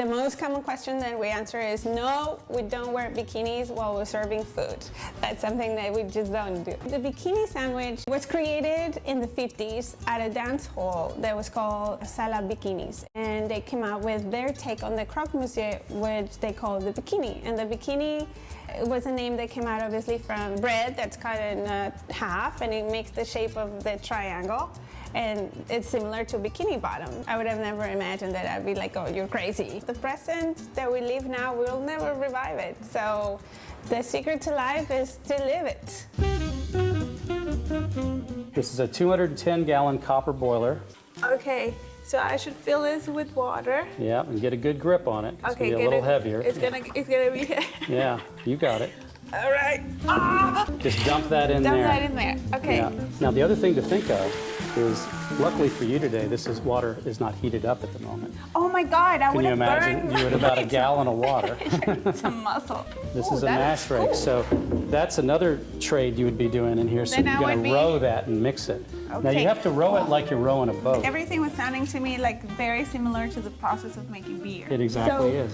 The most common question that we answer is no, we don't wear bikinis while we're serving food. That's something that we just don't do. The bikini sandwich was created in the 50s at a dance hall that was called Sala Bikinis. And they came out with their take on the croque monsieur, which they call the bikini. And the bikini was a name that came out obviously from bread that's cut in half, and it makes the shape of the triangle. And it's similar to bikini bottom. I would have never imagined that. I'd be like, oh, you're crazy. The present that we live now, we'll never revive it. So the secret to life is to live it. This is a 210-gallon copper boiler. Okay, so I should fill this with water. Yeah, and get a good grip on it. It's Okay, gonna be a little heavier. It's gonna be. Yeah, you got it. All right. Ah! Just dump that in there. Dump that in there. Okay. Yeah. Now the other thing to think of is, luckily for you today, water is not heated up at the moment. Oh my God, I Can would you have imagine? burned. You had about a gallon of water. It's a muscle. This Ooh, is a that mash rake, cool. so that's another trade you would be doing in here. So Then you're I going would to be- row that and mix it. Now Okay. you have to row it like you're rowing a boat. Everything was sounding to me like very similar to the process of making beer. It exactly is.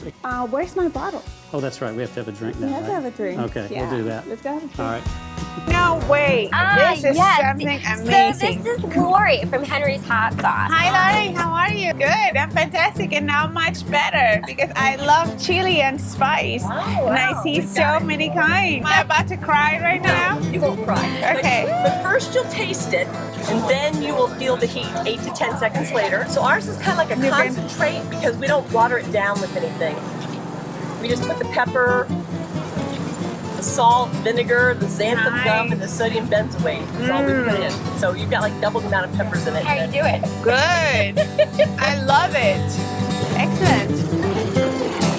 Where's my bottle? Oh, that's right. We have to have a drink now. We have to right? have a drink. Okay, Yeah. we'll do that. Let's go have a drink. All right. No way. This is something amazing. So this is Lori from Henry's Hot Sauce. Hi Lori, how are you? Good, I'm fantastic, and now much better because I love chili and spice. Wow, and I wow. see so many kinds. Am I about to cry right now? You won't cry. Okay. But first you'll taste it, and then you will feel the heat 8 to 10 seconds later. So ours is kind of like a Different. concentrate because we don't water it down with anything. We just put the pepper, the salt, vinegar, the xanthan Nice. gum, and the sodium benzoate. That's all we put in. So you've got like double the amount of peppers in it. How you do it? Good. I love it. Excellent.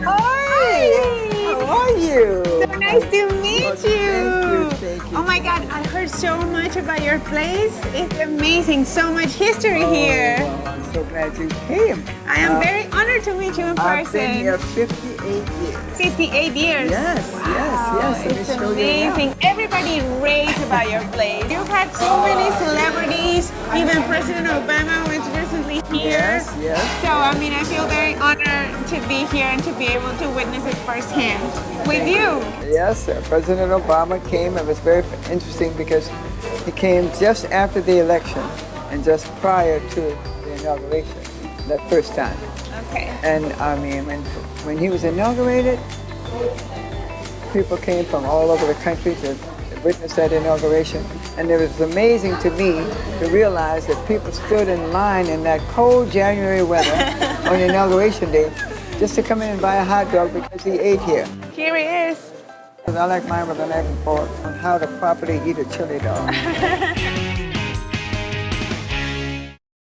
Hi. How are you? So nice to meet you. Thank you. Oh my God, I heard so much about your place. It's amazing. So much history here. Well, I'm so glad you came. I am very honored to meet you in I've been person. here 58 years. 58 years. Yes, Wow, yes. Let me it's show you around. amazing. Everybody raves about your place. You've had so many celebrities. Even President Obama was recently here. Yes. So, I mean, I feel very honored to be here and to be able to witness it firsthand with you. Yes, President Obama came. It was very interesting because he came just after the election and just prior to the inauguration, that first time. Okay. And I mean, when he was inaugurated, people came from all over the country to witness that inauguration. And it was amazing to me to realize that people stood in line in that cold January weather on inauguration day just to come in and buy a hot dog because he ate here. Here he is. I like mine with a knife and fork on how to properly eat a chili dog.